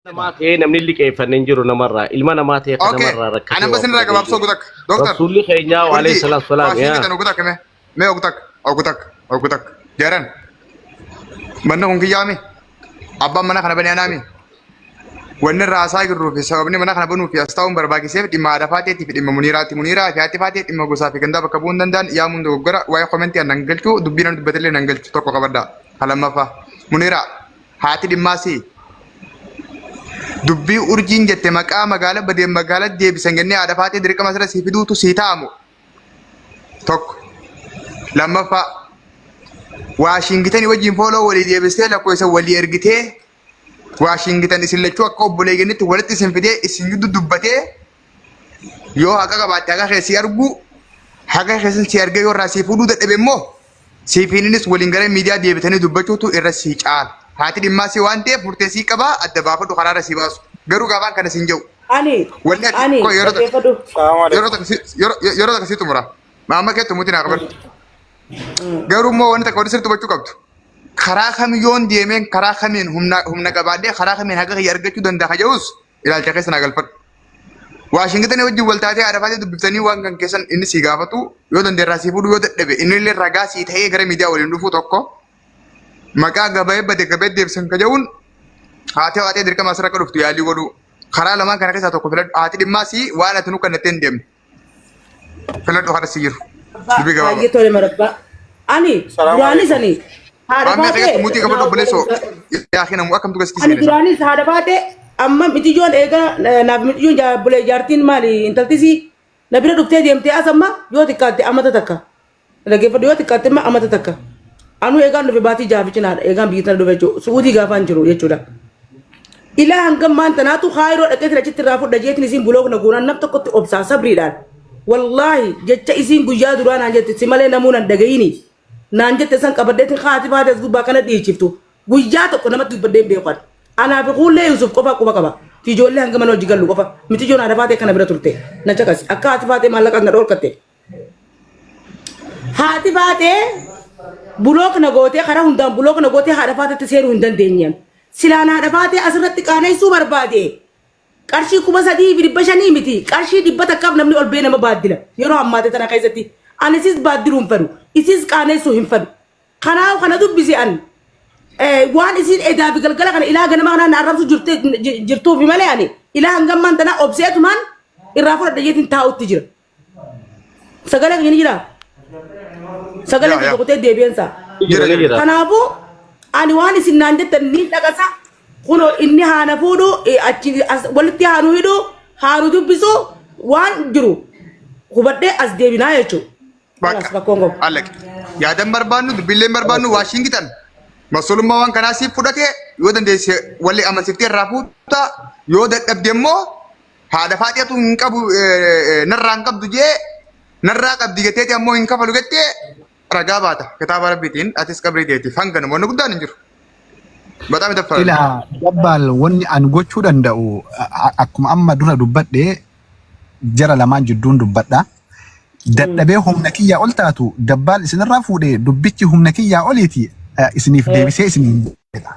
نماتي نمني اللي كيف ننجر نمرة إلما نماتي نمرة ركض أنا بس نراقب أبصق قدك دكتور رسول الله خيرنا وعليه الصلاة والسلام يا أنا قدك كم ما قدك جيران من هون كيامي أبا منا خنا بني أنامي وين الرأساء يقولوا في سببني منا خنا بنو في أستاهم برباقي سيف إما عرفاتي تفيد إما منيرة في عتفاتي إما قصافي كندا بكبون دندان يا من دو غرا ويا كومنتي أن ننقلتو دبينا دبتلي ننقلتو توكو كبردا هلا ما فا منيرة هاتي دماسي dubbii urjiin jette maqaa magaalaa deebisan gannee haadha faatee dirqama sirra si fiduutu si ta'amu tokko lammaffaa Waashingitanii wajjin fooloo walii deebistee lakkoofsa walii ergitee Waashingitan isin lachuu akka obbolee kennitti walitti isin fidee isin gidduu dubbatee yoo haqa qabaatte haqa keessi argu haqa keessi si argee yoo irraa si fuudhuu dadhabe immoo siifiininis waliin gara miidiyaa deebitanii dubbachuutu irra si caala. Haati dhimmaa si waan ta'eef murteessii qabaa adda baafadhu karaarra si baasu. Garuu gaafaan kana siin jiru. Yeroo takka si xumura. Maamma keetti muti naa qabadhu. Garuu immoo wanti takka wali sirriitti hubachuu qabdu. Karaa kamiyyoon deemeen karaa kamiin humna qabaadhee karaa kamiin haqa kiyya argachuu danda'a jedhus ilaalcha keessa naa galfadhu. Waashingitanii wajjin wal taatee haadha faatee dubbiftanii waan kan keessan inni si gaafatu yoo dandeerraa si fuudhu yoo dadhabe inni illee ragaa si ta'ee gara miidiyaa waliin dhufuu tokko. Maqaa gabee deebisan ka jedhuun haati haatee dirqama asirra akka dhuftu yaalii godhu karaa lamaan kana keessaa tokko filadhu haati dhimmaa si waan ati nu kannatti hin deemne filadhu haadha si jiru. Dubbii gabaabaa. Ani duraanis ani haadha faatee mutii qaba dobboleessoo yaakiin ammoo akkamtu gaskisiise. Ani duraanis haadha faatee amma mitijoon eegaa naaf mitijoon bulee jaartiin maali intaltisi na bira dhuftee deemtee as amma yoo xiqqaatte amata takka dhaggeeffadhu yoo xiqqaatte amata takka. Anu eegaan dhufe baatii jaaficinaadha eegaan biyyattii dhufe jechuudha suutii gaafaan jiru jechuudha. Ilaa hangam maanta naatu haayiroo dhaqeetiin achitti irraa fudha jeetiin isiin buloogna guunaan nam tokkotti obsaa sabriidhaan. Wallaahi jecha isiin guyyaa duraa naan jette si malee namuu nan dhagayini naan jette san qabaddeetiin haati baatees gubbaa kana dhiichiftu guyyaa tokko namatti dubbadeen beekan. Anaaf kuullee Yusuf qofa quba qaba fi ijoollee hanga mana hojii gallu qofa miti ijoon haadha faatee kana bira turte na caqasi akka haati faatee maallaqas na dhoorkatte. Haati faatee bulookna gootee karaa hundaan bulookna gootee haadha faatetti seenuu hin dandeenyeen. Silaan haadha faatee asirratti qaaneessuu barbaade. Qarshii 3,500 miti. Qarshii 100 takkaaf namni ol bee nama baaddila. Yeroo hammaate tana keessatti ani isis baaddiruu hin fedhu. Isis qaaneessuu hin fedhu. Kanaaf kana dubbisi an. Waan isin edaa fi galgala kana ilaa ganama kanaan arrabsu jirtuuf malee ani ilaa hangammaan tana obseetumaan irraa fudhadha jeetiin taa'utti jira. Sagalee kan jira. Sagalee kan tokkotee deebi'eensa. Kanaafuu ani waan isin naan jettan ni dhaqasa kunoo inni haana fuudhu achi walitti haanuu hidhu haanuu dubbisu waan jiru hubadhee as deebinaa jechuudha. Allaq yaadan barbaannu dubbiillee barbaannu Waashingitan masulummaa waan kanaa siif fudhate yoo dandeesse walii amansiiftee irraa fuutta yoo dadhabde immoo haadha faateetu hin qabu narraa hin qabdu jee narraa qabdi gateeti ammoo hin kafalu gattee ragaa baata kitaaba rabbiitiin atis qabrii teetiif hangana wanni guddaan hin jiru. Bataam itti fayyadu. Ilaa dabbaal wanni an gochuu danda'u akkuma amma dura dubbadhe jara lamaan jidduun dubbadha. Dadhabee humna kiyyaa ol taatu dabbaal isinirraa fuudhee dubbichi humna kiyyaa oliiti isiniif deebisee isiniin jedha.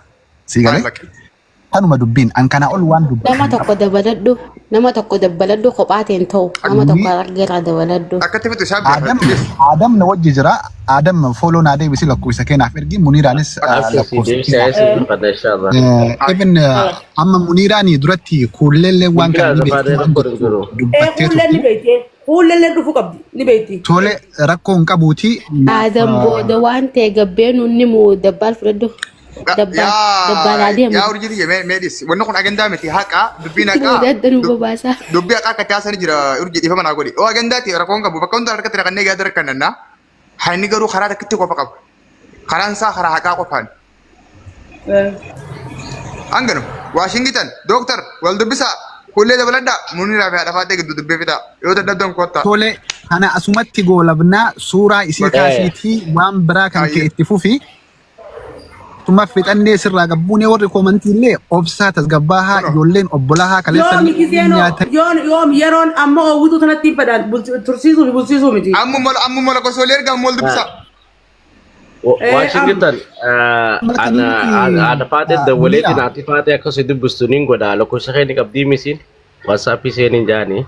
Siigalee? Kanuma dubbiin an kana ol waan dubbatu. Nama tokko dabaladhu kophaateen ta'u nama tokko argeera dabaladhu. Akkatti fitu isaa Adam na wajji jira. Adam follow na deebisi lakkoofsa keenyaaf ergi Muniiraanis lakkoofsa. Even amma Muniiraanii duratti kuulleellee waan kana ni beekte. Kuulleellee dhufu qabdi ni beekti. Tole rakkoo hin qabuuti. Adam booda waan ta'e gabbeen inni moo dabbaal fudhadhu. Yaa urjii meedis wanni kun agandaa miti haqa dubbiin haqa dubbii haqa akka taasisanii jira urjii dhiifama naa godhi. Oo agandaati rakkoon qabu bakka hundaa harkatti rakannee gaada rakkannaa. Hanni garuu karaa takkitti qofa qaba. Karaan isaa karaa haqaa qofaan. Hanganu Waashingitan dooktar wal dubbisaa kullee dabaladhaa Muniiraa fi haadha faatee gidduu dubbee fitaa yoo dadhabdan kottaa. Tole kana asumatti goolabnaa suuraa isii kaasiitii waan biraa kan ka'e itti fufi. Tuma fixannee sirraa gabbuunee warri koomantii illee obsaa tasgabbaahaa ijoolleen obbolahaa kaleessa yoom yeroon amma hawwitu sanatti fedhan tursiisuu fi bulsiisuu miti. Ammuma gosolee ergaa mool dubbisaa. Washington ana faate dawwaleeti naati faate akkas dubbistuniin godha lakkoofsa keenya qabdii misin WhatsApp seenin jaani.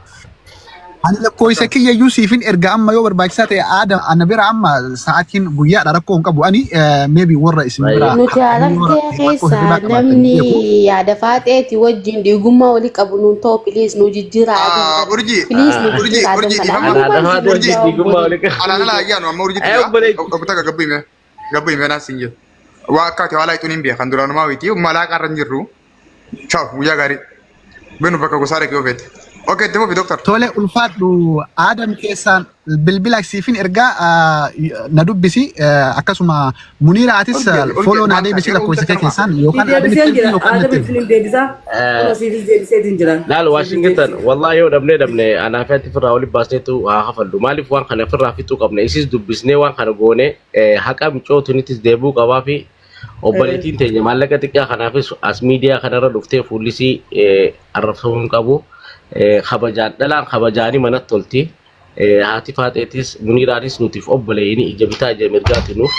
Ani lakkoofsa kiyya iyyuu siifin erga amma yoo barbaachisaa ta'e aada ana bira amma sa'aatiin guyyaadha rakkoo hin qabu ani maybe warra isin bira Nuti aragtee keessa namni yaada faaxeeti wajjin dhiigummaa walii qabu nuun ta'u piliis nu jijjiira Urji piliis Ana faate digummaa wali ka. alaana laa ayyaanu amma urji Ayo, boleh. obbota gabbime naas hin jiru waa akkaati waa laayituun hin beekan duraanumaa witi malaa qarra hin jirru ciao guyyaa gaarii benu bakka gosaa dhaqee ofeete okay itti fufi doktor tole ulfaadhu aadam keessaan bilbila siifin ergaa na dubbisi akkasuma muniiraatis follow na deebisi lakkoofsa kee keessaan yookaan deebiseen jira yookaan aada natti bilfilin deebisa siifis deebiseetiin jira Laal Washington wallahi yoo dhabne anaa fi ati firraa waliin baasneetu haa hafallu maaliif waan kana firraa fixuu qabna isis dubbisnee waan kana goone haqa micootunittis deebuu qabaa fi obboleettiin teenya maallaqa xiqqaa kanaafis as miidiyaa kanarra dhuftee fuullisii arrabsamuu hin qabu kabajaan dhalaan kabajaanii manatti tolti haati faaxeetis muniiraanis nutiif obboleeyini ija bitaa ija mirgaati nuuf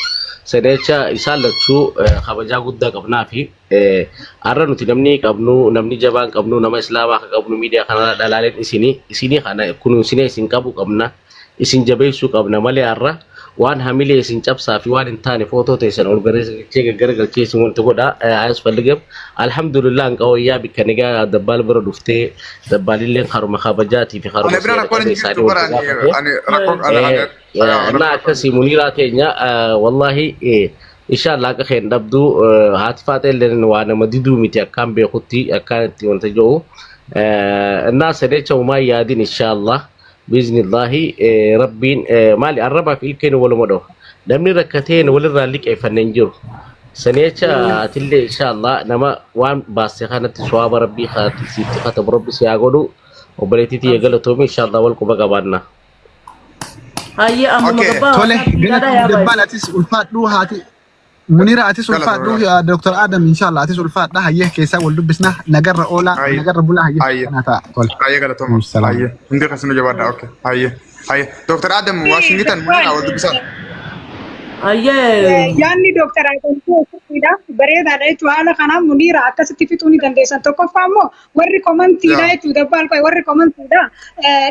sadeecha isaan lachuu kabajaa guddaa qabnaa fi arra nuti namni qabnu namni jabaan qabnu nama islaamaa akka qabnu miidiyaa kanarra dhalaaleen isinii kana kunuunsinee isin qabu qabna isin jabeessuu qabna malee arra waan hamilee isin cabsaa fi waan hin taane footoo teessan organizachee gaggargalchee isin wanta godha ayas falligam alhamdulillah an qawayyaa bikka nigaa dabbaal bira dhuftee dabbaalilleen haruma kabajaati fi haruma ana bira rakkoon hin jirtu bara ani rakkoon na akkasii muniiraa teenya wallahi inshallah akka keen dhabdu haati faaxeelleen waa nama diduu miti akkaan beekutti akkaan itti wanta jiru innaa sadeecha umaa yaadin inshallah بإذن الله ربين مالي الربع في الكين ولا مدو دمني ركعتين ولا رالك فننجر سنيتشا تلي إن شاء الله نما وان باسخانة سواب ربي خات سيت خاتم ربي سياقولو وبليتي تيجي تومي إن شاء الله والكم بقبلنا هاي أمم Okay. gabaa tole dabbal atis ulfaadhu haati muniira atis ulfaadhu Dr. Adam inshallah atis ulfaadha hayyee keessaa wal dubbisna nagarra oola nagarra bulaa hayyee kana ta'a tole ayye galatoma ayye hindi kasinu jabaadha okay ayye doktor adam washington munira wal dubbisaa hayyee yaanni Dr. Adamtuu ofirriidha bareedaadha jechuudha haala kanaan muniira akkasitti fixuu ni dandeessan tokkoffaa immoo warri komantiidha jechuudha dabbal qoy warri komantiidha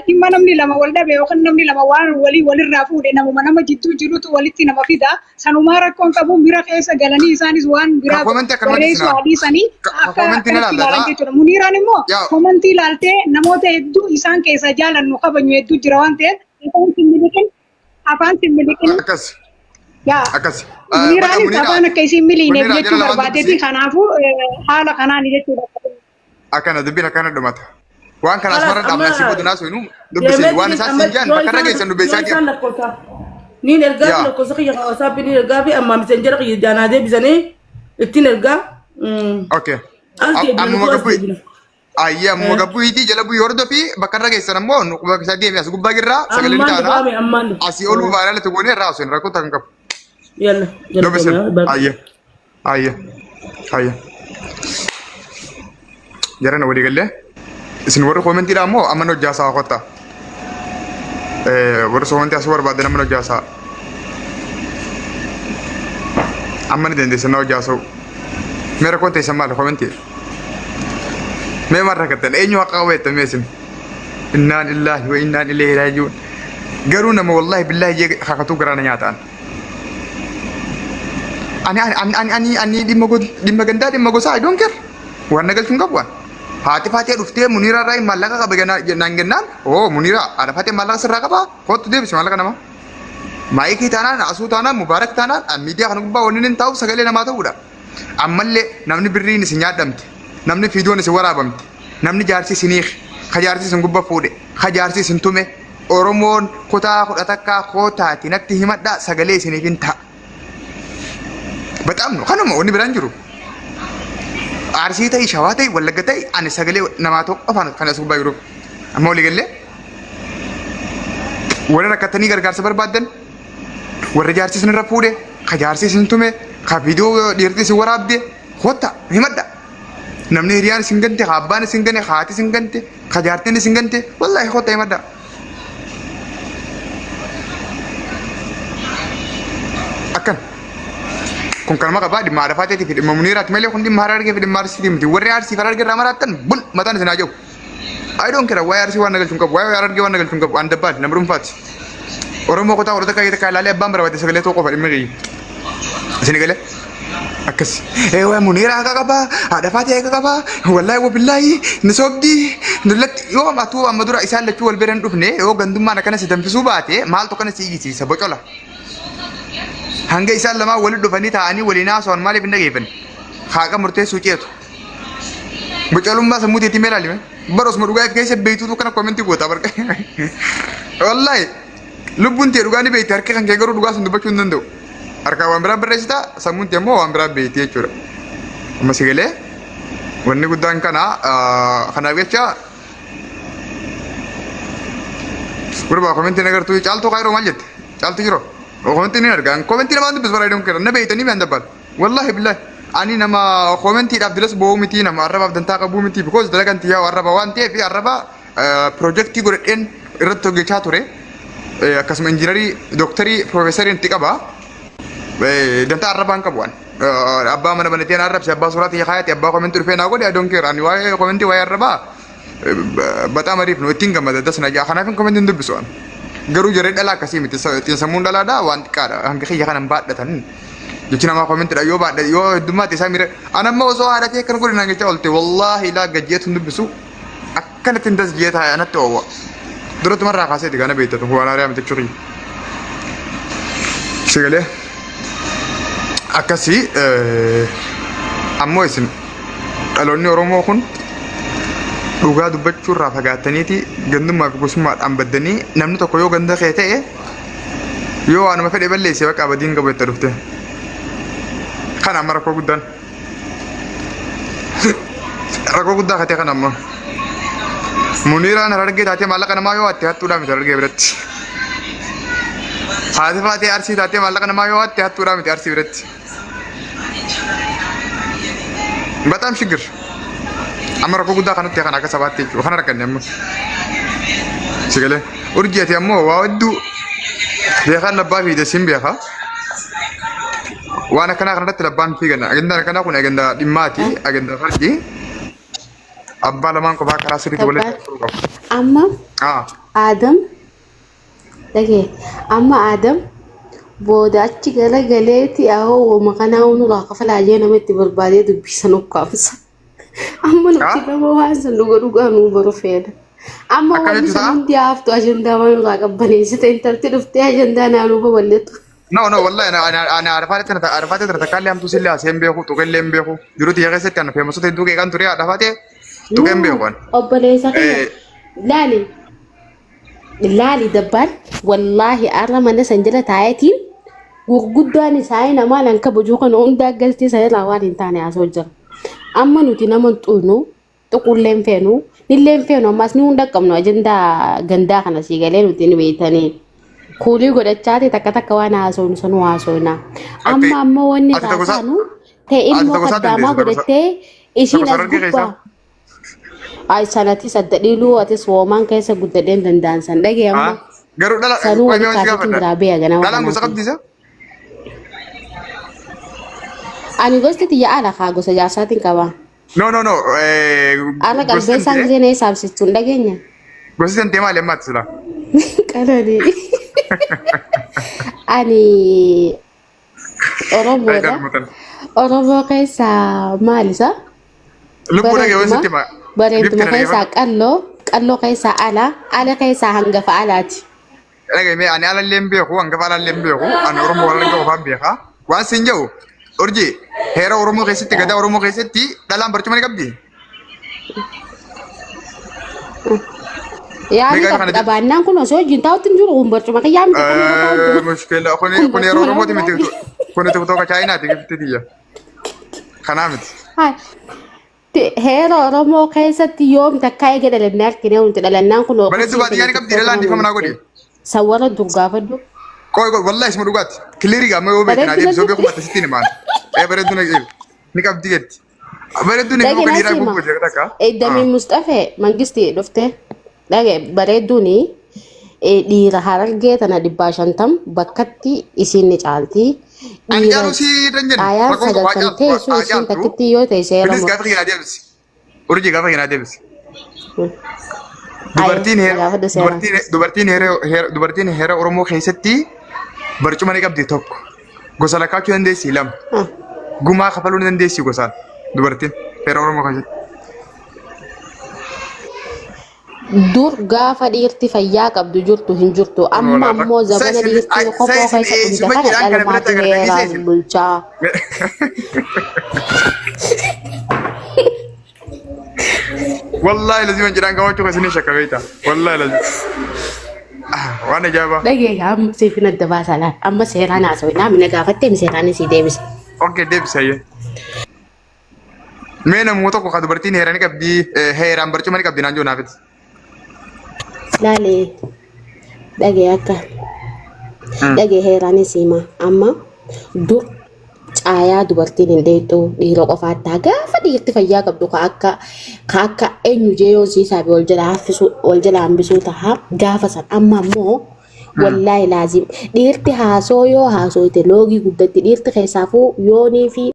dhimma namni lama wal dhabe yookaan namni lama waan walirraa fuudhe nama jidduu jirutu walitti nama fida sanumaa rakkoon qabu bira keessa galanii isaanis waan biraa bareessu adiisanii akka ilaalan jechuudha muniiraan immoo komantii ilaaltee namoota hedduu isaan keessa jaalannu kabajnu hedduu jira waan ta'eef afaan simmiliqin akkas Muniiraanis afaan akka isin miliineef jechuu barbaadeeti kanaafuu haala kanaan jechuudha. akkana dubbiin akkana dhumata waan kana asmarra dhaabnaa si godinaa sunu dubbisi waan isaa siin jaan bakka dhageessan dubbisaa jiru niin ergaa lakkoofsa kiyya WhatsApp niin ergaa fi amma messenger kiyya jaanaa deebisanii ittiin ergaa okay amma gabbu ayya amma gabbu iti jala bu yordo fi bakka dhageessan ammoo nu bakka isaa deemi as gubbaa girraa sagalee ni taana asii ol baala tu goonee irraa osoo rakkoo kan qabu يلا دوبسن ايه جرنا ولي قال له اسن ور كومنتي رامو امنو جاسا خوتا ور سومنتي اسور بعد نمنو جاسا امن دين دسنو جاسو मेरा कौन तेरे संभाल कमेंट मैं मर रहा था एन्यू अकावे तमेसम इन्ना लिल्लाहि व इन्ना इलैहि राजिऊन गरुना म والله بالله ये खखतु कराना याता ani dimma ganda dimma gosa I don't care warna galchun qabwan haati faatee dhuftee muniira irraa mallaqa qaba naan gennaan muniira ana faatee mallaqa sirraa qaba kootu deebisi mallaqa nama maayikii taanaan asuu taanaan mubaarak taanaan miidiyaa kana gubbaa wanni hin taa'u sagalee namaa ta'uudha ammallee namni birriin isin nyaadhamte namni fiidiyoon isin waraabamte namni jaarsi isiniif kajaarsi isin gubbaa fuudhe kajaarsi isin tume oromoon kutaa kudha takkaa kootaati natti himadhaa sagalee isiniif hin ta'a በጣም ነው ከነማ ወኒ ብራን ጅሩ አርሲታይ ሸዋታይ ወለገታይ አነ ሰገሌ ነማቶ አፋን ከነሱ ባይሩ አማው ለገለ ወረራ ከተኒ ገርጋር ሰበርባደን ወረጃርሲ ስንረፉደ ከጃርሲ ስንቱሜ ከቪዲዮ ዲርቲ ሲወራብደ ሆታ ይመዳ ነምኔ ሪያን ሲንገንቴ አባን ሲንገኔ ኻቲ ሲንገንቴ ከጃርቲን ሲንገንቴ ወላሂ ሆታ ይመዳ አከን kun kalma qaba dhimma arafaatee fi dhimma muniiraati malee kun dhimma harargee fi dhimma arsiiti miti warri arsii fi harargee irraa maraattan bun mataan isin haa jiru. I don't care waa'ee arsii waan nagalchuun qabu waa'ee harargee waan nagalchuun qabu an dabbaati nama dhuunfaati. Oromoo kutaa warra takka takka ilaalee abbaan barbaade sagalee tokko qofa dhimma gahii. Isin galee akkas waa muniira akka qaba haadha faatee akka qaba wallaahi wabillaahi ni sobdi nullatti yoo amatu amma dura isaan lachuu wal bira hin dhufne yoo gandummaan akkana si danfisuu baate maaltu kana si iyyisiisa bocola. Hanga isaan lamaa waliin dhufanii taa'anii waliin haasa'an maaliif hin dhageeffan? Haaqa murteessuu ceetu. Bocolummaa sammuu teetii mee ilaalime? Barosuma dhugaa if keessa beektuutu kana koomentii goota barqa. Wallaahi lubbuun tee dhugaa ni beekti harki kan kee garuu dhugaa sun dubbachuu hin danda'u. Harkaa waan biraa barreessita sammuun tee immoo waan biraa beekti jechuudha. Amma si galee wanni guddaan kana kanaaf jecha gurbaa koomentii nagartuu caaltuu kaayiroo maal jette? Caaltuu jiroo? Komentiin ni argaa. Komentii namaan dubbis bara iddoon kira. Na beeytanii mi andabal. Wallahi billahi. Ani nama komentii dhaaf dilas bo'oo miti nama arrabaaf dantaa qabuu miti. Because dalagan tiyyaa arraba waan ta'eef arraba projektii godhadheen irratti hojjechaa ture. Akkasuma injiinarii dooktarii piroofeesarii itti qaba. Dantaa arrabaan qabu waan. Abbaa mana banateen arrabsi abbaa suuraa tiyya kaayaati abbaa komentii dhufee naa godhe iddoon kira. Ani waa'ee komentii waa'ee arrabaa bataama riif nu ittiin gammada dasna jaa kanaaf komentiin dubbisu waan. Garuu jaree dhalaa akkasii miti sammuun dhalaadhaa waan xiqqaadha hanga kiyya kanan baadhatan jechi namaa koomentiidha yoo baadhate yoo heddummaatti isaa miira anamma osoo haadhatee kan godhinaan jecha oolte wallaahi laa gajjeetu dubbisu akkanatti hin tasjiyee taa'e anatti oowwa durattumarraa kaaseeti kana beektatu waan haaraa miti churii sigalee akkasii ammoo isin dhaloonni Oromoo kun dhugaa dubbachuu irraa fagaataniiti gandummaa fi gosummaadhaan baddanii namni tokko yoo ganda kee ta'e yoo waanuma fedhe balleessee bakka abadiin qabu itti dhufte. Kana amma rakkoo guddaan. Rakkoo guddaa katee kana amma. Muniiraan harargee taatee maallaqa namaa yoo waatte hattuudhaa miti harargee biratti. Haati faatee arsii taatee maallaqa namaa yoo waatte hattuudhaa miti arsii biratti. Bataam shigir. Amma rakkoo guddaa kanatti kan akka sabaatti jechuudha. Kana rakkanne amma. Sigalee urjii ammoo waa hedduu beekaan labbaa fi dasiin beekaa. Waan akkanaa kanarratti labbaan fiiganna. Agendaan akkanaa kun agendaa dhimmaati. Agendaa farjii. Abbaa lamaan kophaa karaa sirriitti walitti qabu. Amma Adam dhagee amma Adam booda achi galagaleeti ahoo makanaa unuraa kafalaa jee namatti barbaadee dubbisan ukkaamsa. Amma nuti nama waan san dhugaa nuu baru feena. Amma wanti san hundi haftu ajandaa waan irraa qabbaneessite intalti dhuftee ajandaa naannoo babal'atu. No, wallahi ana arfaate tana takaallee hamtuu sillee aseen beeku tuqillee hin beeku jiruuti yaa keessatti ana feemasota hedduu qeeqan ture arfaate tuqee hin beeku. Obboleessa kee laali dabbaan wallaahi arra mana san jala taayetiin gurguddaan isaa namaan an kabajuu kana hundaa galtee sanirraa waan hin taane haasoo jira. Amma nuti nama xuunu tuqulleen feenu nilleen feenu ammas ni hunda qabnu ajandaa gandaa kana sii galee nuti ni beeytanii. Kuulii godhachaati takka takka waan haasawnu sanuu haasawna. Amma wanni taasanu ta'e ilmoo kaddaamaa godhattee ishiin as gubbaa. Ay sanatti saddadhiiluu atis woomaan keessa guddadheen danda'an san dhagee amma. Garuu dhala sanuu wali kaasitti biraa beeya ganama. Dhalaan gosa qabdiisa? Ani gosti tiyya ala kaa gosa jaarsaatiin qaba. No. Ala qalbeessaan gisee na hisaabsistuun dhageenya. Gosi san teemaa lemmaatti sila. Qalanii. Ani Oromoodha. Oromoo keessaa maalisa? Lubbuu dhagee wasitti maa? Bareeduma keessaa qalloo keessaa ala keessaa hangafa alaati. Dhagee ani alallee hin beeku hangafa alallee hin beeku ani Oromoo warra qofaan beeka. Waan siin jedhu urjii heera Oromoo keessatti gadaa Oromoo keessatti dhalaan barcuma ni qabdi. Yaani qabaannaan kun osoo wajjin taa'utti hin jiru kun barcuma kan yaamte. Mushkila kun yeroo Oromooti miti kun tokko chaayinaati gifti tiyya. Kanaa miti. Heera Oromoo keessatti yoom takkaa eega dhalannee argine wanti dhalannaan kun. Bareedu baadiyyaa ni qabdi dhalaan difama godhi. Sawwara durgaafadhu. Koi wallahi isma dhugaati. Kilirii gaama yoo beekna deebisoo beeku matta sitti ni maan. Bareedu ni qabdi jetti. Bareedu ni beeku kiliraa gubbaa jira takka. Damii Mustafee mangisti dhuftee. Dhagee bareedduuni dhiira harargee tana 150 bakkatti isin ni caalti. Ani jaalu si dan jenni. Ayaan sagaltan teessu isin takkitti yoo ta'e seera Bilis gaafa keenyaa deebisi. Urjii gaafa keenyaa deebisi. Dubartiin heera Oromoo keessatti barcuma ni qabdi tokko. Gosa lakkaachuu dandeessi lama. Gumaa kafaluu ni dandeessi gosaan dubartiin heera Oromoo keessatti. Dur gaafa dhiirti fayyaa qabdu jirtu hin jirtu amma ammoo zabana dhiirti kopoo keessa dhumte kana dhalmaati heeraan bulchaa. Wallahi lazima jiraan gammachuu keessanii shakka beekta. Wallahi lazima. Waan ajaa'ibaa. Dhagee amma siifin adda baasaa laata amma seeraan haasawee namni gaafattee seeraan isii deebisa. Okay, deebisayye. Mee namuu tokko kan dubartiin heera ni qabdi heeraan barcuma ni qabdi naan joo naafiti. Laalee dhagee akka dhagee heeraan isiima amma dur caayaa dubartiin hin deettu dhiira qofaattaa gaafa dhiirti fayyaa qabdu ka akka eenyu jee yoo siisaa fi wal jala hambisuu taha gaafa san amma ammoo wallaahi laazim dhiirti haasoo yoo haasooyte loogii guddatti dhiirti keessaafuu yoonii fi